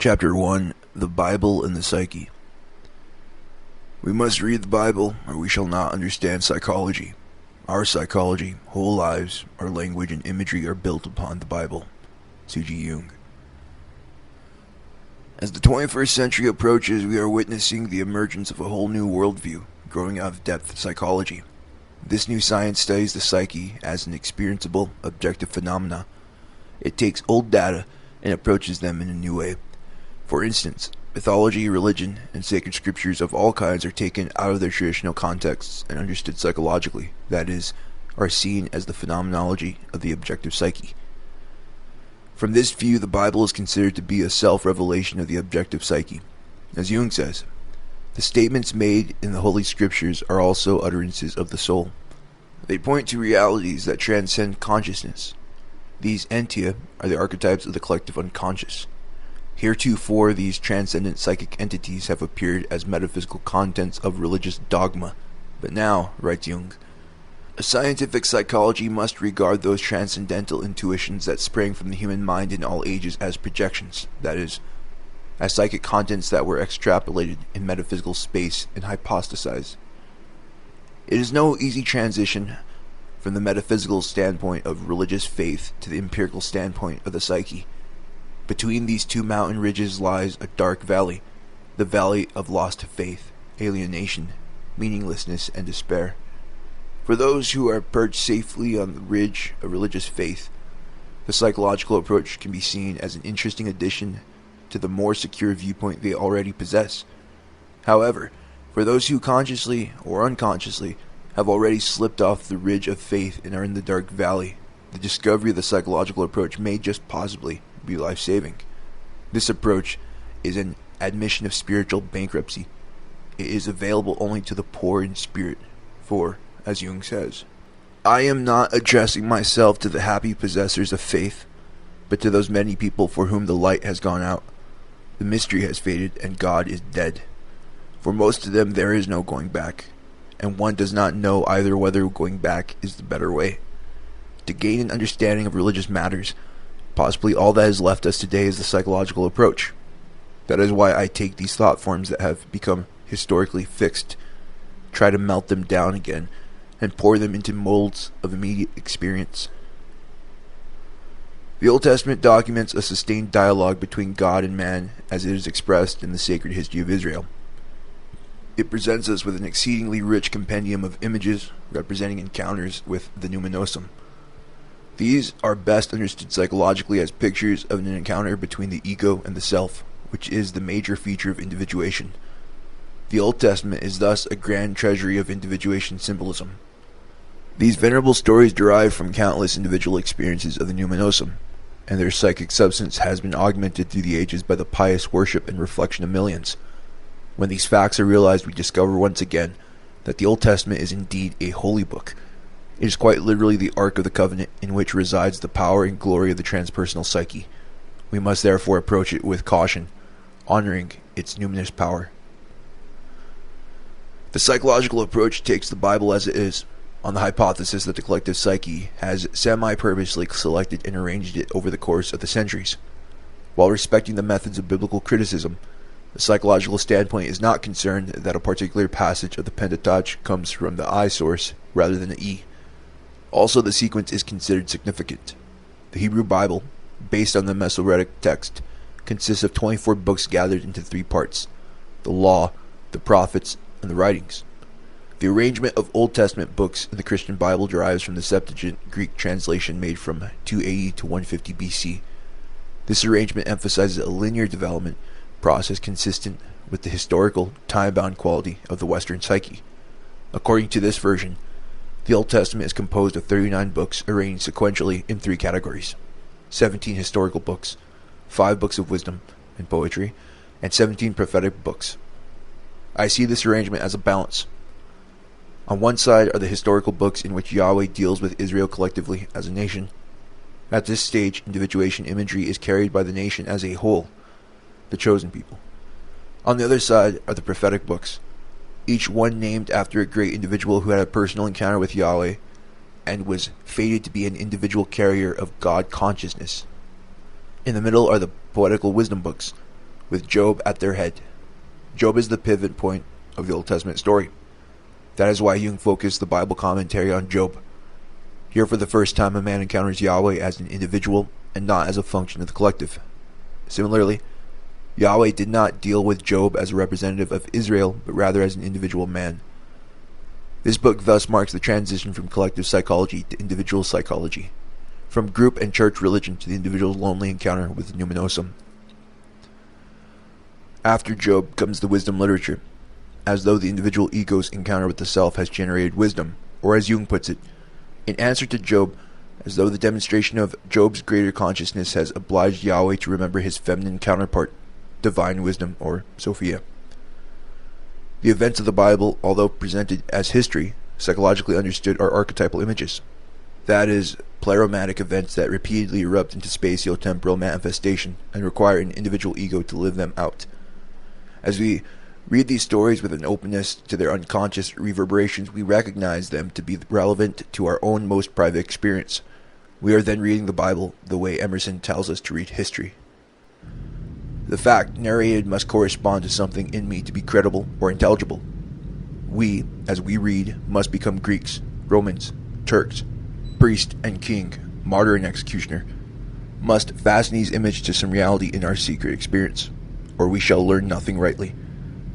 Chapter 1: The Bible and the Psyche. We must read the Bible, or we shall not understand psychology. Our psychology, whole lives, our language and imagery are built upon the Bible. Psyche. As the 21st century approaches, we are witnessing the emergence of a whole new worldview, growing out of depth psychology. This new science studies the psyche as an experienceable, objective phenomena. It takes old data and approaches them in a new way. For instance, mythology, religion, and sacred scriptures of all kinds are taken out of their traditional contexts and understood psychologically, that is, are seen as the phenomenology of the objective psyche. From this view, the Bible is considered to be a self-revelation of the objective psyche. As Jung says, the statements made in the Holy Scriptures are also utterances of the soul. They point to realities that transcend consciousness. These entia are the archetypes of the collective unconscious. Heretofore, these transcendent psychic entities have appeared as metaphysical contents of religious dogma. But now, writes Jung, a scientific psychology must regard those transcendental intuitions that sprang from the human mind in all ages as projections, that is, as psychic contents that were extrapolated in metaphysical space and hypostasized. It is no easy transition from the metaphysical standpoint of religious faith to the empirical standpoint of the psyche. Between these two mountain ridges lies a dark valley, the valley of lost faith, alienation, meaninglessness, and despair. For those who are perched safely on the ridge of religious faith, the psychological approach can be seen as an interesting addition to the more secure viewpoint they already possess. However, for those who consciously or unconsciously have already slipped off the ridge of faith and are in the dark valley, the discovery of the psychological approach may just possibly be life-saving. This approach is an admission of spiritual bankruptcy. It is available only to the poor in spirit, for, as Jung says, I am not addressing myself to the happy possessors of faith, but to those many people for whom the light has gone out, the mystery has faded, and God is dead. For most of them there is no going back, and one does not know either whether going back is the better way. To gain an understanding of religious matters, possibly all that is left us today is the psychological approach. That is why I take these thought forms that have become historically fixed, try to melt them down again, and pour them into molds of immediate experience. The Old Testament documents a sustained dialogue between God and man as it is expressed in the sacred history of Israel. It presents us with an exceedingly rich compendium of images representing encounters with the numinosum. These are best understood psychologically as pictures of an encounter between the ego and the self, which is the major feature of individuation. The Old Testament is thus a grand treasury of individuation symbolism. These venerable stories derive from countless individual experiences of the numinosum, and their psychic substance has been augmented through the ages by the pious worship and reflection of millions. When these facts are realized, we discover once again that the Old Testament is indeed a holy book. It is quite literally the Ark of the Covenant in which resides the power and glory of the transpersonal psyche. We must therefore approach it with caution, honoring its numinous power. The psychological approach takes the Bible as it is, on the hypothesis that the collective psyche has semi-purposely selected and arranged it over the course of the centuries. While respecting the methods of biblical criticism, the psychological standpoint is not concerned that a particular passage of the Pentateuch comes from the I source rather than the E. Also, the sequence is considered significant. The Hebrew Bible, based on the Masoretic text, consists of 24 books gathered into 3 parts: the Law, the Prophets, and the Writings. The arrangement of Old Testament books in the Christian Bible derives from the Septuagint Greek translation made from 280 to 150 BC. This arrangement emphasizes a linear development process consistent with the historical, time-bound quality of the Western psyche. According to this version, the Old Testament is composed of 39 books arranged sequentially in 3 categories: 17 historical books, 5 books of wisdom and poetry, and 17 prophetic books. I see this arrangement as a balance. On one side are the historical books in which Yahweh deals with Israel collectively as a nation. At this stage, individuation imagery is carried by the nation as a whole, the chosen people. On the other side are the prophetic books, each one named after a great individual who had a personal encounter with Yahweh and was fated to be an individual carrier of God consciousness. In the middle are the poetical wisdom books, with Job at their head. Job is the pivot point of the Old Testament story. That is why Jung focused the Bible commentary on Job. Here for the first time a man encounters Yahweh as an individual and not as a function of the collective. Similarly, Yahweh did not deal with Job as a representative of Israel, but rather as an individual man. This book thus marks the transition from collective psychology to individual psychology, from group and church religion to the individual's lonely encounter with the numinosum. After Job comes the wisdom literature, as though the individual ego's encounter with the self has generated wisdom, or as Jung puts it, in answer to Job, as though the demonstration of Job's greater consciousness has obliged Yahweh to remember his feminine counterpart, divine wisdom, or Sophia. The events of the Bible, although presented as history, psychologically understood are archetypal images. That is, pleromatic events that repeatedly erupt into spatio-temporal manifestation and require an individual ego to live them out. As we read these stories with an openness to their unconscious reverberations, we recognize them to be relevant to our own most private experience. We are then reading the Bible the way Emerson tells us to read history. The fact narrated must correspond to something in me to be credible or intelligible. We, as we read, must become Greeks, Romans, Turks, priest and king, martyr and executioner, must fasten these images to some reality in our secret experience, or we shall learn nothing rightly.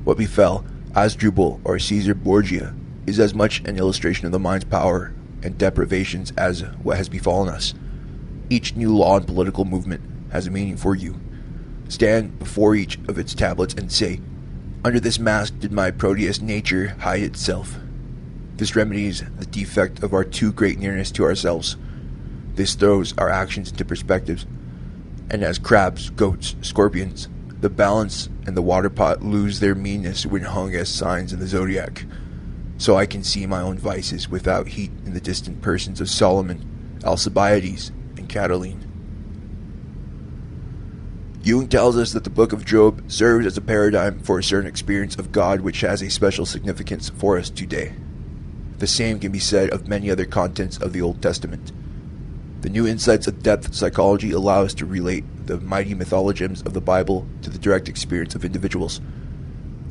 What befell Asdrubal or Caesar Borgia is as much an illustration of the mind's power and deprivations as what has befallen us. Each new law and political movement has a meaning for you. Stand before each of its tablets and say, "Under this mask did my proteus nature hide itself." This remedies the defect of our too great nearness to ourselves. This throws our actions into perspectives, and as crabs, goats, scorpions, the balance and the water pot lose their meanness when hung as signs in the zodiac, so I can see my own vices without heat in the distant persons of Solomon, Alcibiades, and Catiline. Jung tells us that the book of Job serves as a paradigm for a certain experience of God which has a special significance for us today. The same can be said of many other contents of the Old Testament. The new insights of depth psychology allow us to relate the mighty mythologisms of the Bible to the direct experience of individuals.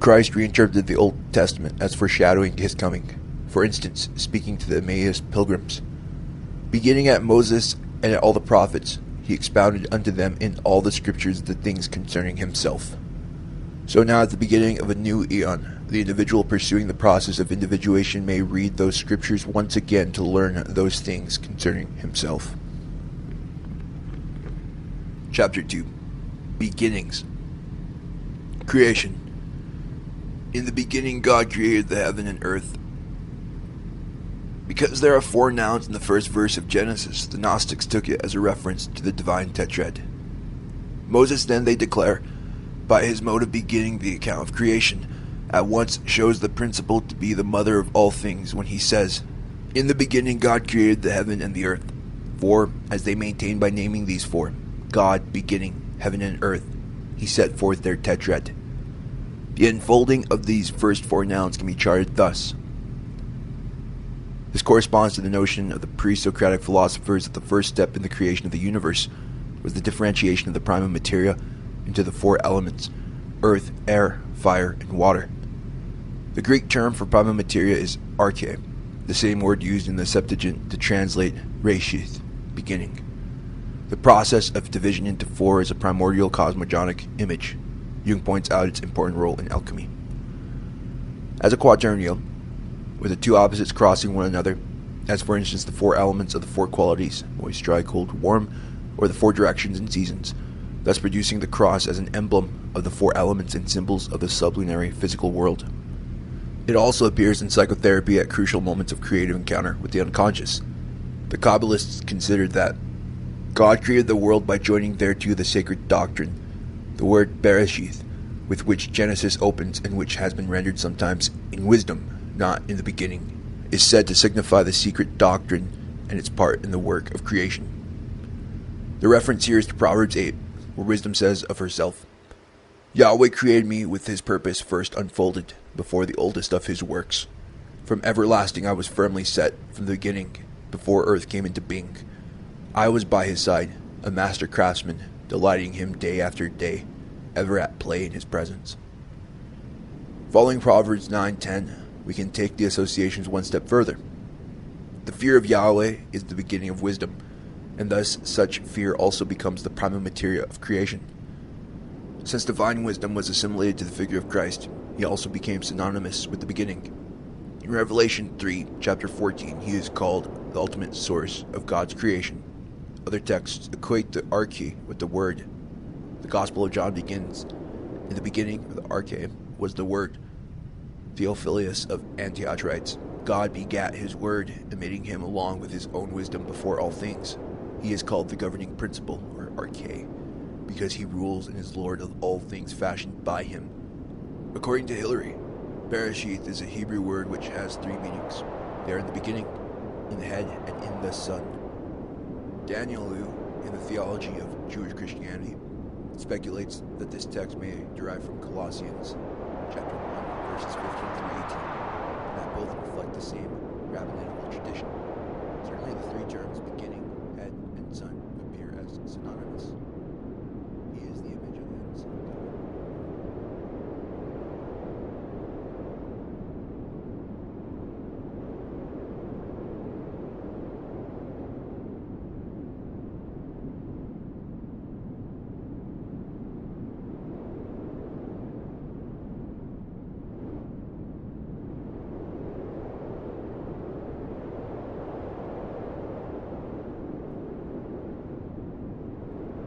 Christ reinterpreted the Old Testament as foreshadowing his coming, for instance, speaking to the Emmaus pilgrims. Beginning at Moses and at all the prophets, he expounded unto them in all the scriptures the things concerning himself. So now at the beginning of a new eon, the individual pursuing the process of individuation may read those scriptures once again to learn those things concerning himself. Chapter 2. Beginnings. Creation. In the beginning God created the heaven and earth. Because there are 4 nouns in the first verse of Genesis, the Gnostics took it as a reference to the divine tetrad. Moses then, they declare, by his mode of beginning the account of creation, at once shows the principle to be the mother of all things when he says, "In the beginning God created the heaven and the earth." For, as they maintain by naming these 4, God, beginning, heaven and earth, he set forth their tetrad. The unfolding of these first 4 nouns can be charted thus. This corresponds to the notion of the pre-Socratic philosophers that the first step in the creation of the universe was the differentiation of the prima materia into the 4 elements, earth, air, fire, and water. The Greek term for prima materia is arche, the same word used in the Septuagint to translate reshith, beginning. The process of division into 4 is a primordial cosmogonic image. Jung points out its important role in alchemy. As a quaternion, with the 2 opposites crossing one another, as for instance the 4 elements of the 4 qualities, moist, dry, cold, warm, or the 4 directions and seasons, thus producing the cross as an emblem of the 4 elements and symbols of the sublunary physical world. It also appears in psychotherapy at crucial moments of creative encounter with the unconscious. The Kabbalists considered that God created the world by joining thereto the sacred doctrine, the word Bereshith, with which Genesis opens and which has been rendered sometimes in wisdom, not in the beginning, is said to signify the secret doctrine and its part in the work of creation. The reference here is to Proverbs 8, where wisdom says of herself, "Yahweh created me with his purpose first unfolded, before the oldest of his works. From everlasting I was firmly set, from the beginning, before earth came into being. I was by his side, a master craftsman, delighting him day after day, ever at play in his presence. Following Proverbs 9:10, we can take the associations one step further. The fear of Yahweh is the beginning of wisdom, and thus such fear also becomes the prima materia of creation. Since divine wisdom was assimilated to the figure of Christ, he also became synonymous with the beginning. In Revelation 3, chapter 14, he is called the ultimate source of God's creation. Other texts equate the arche with the Word. The Gospel of John begins, "In the beginning of the arche was the Word." Theophilus of Antioch writes, "God begat his Word, emitting him along with his own wisdom before all things. He is called the governing principle, or arche, because he rules and is Lord of all things fashioned by him." According to Hilary, Bereshith is a Hebrew word which has three meanings. They are in the beginning, in the head, and in the Son. Daniel Liu, in the Theology of Jewish Christianity, speculates that this text may derive from Colossians chapter 1, verses 15 through 18, and that both reflect the same rabbinical tradition. Certainly the three terms begin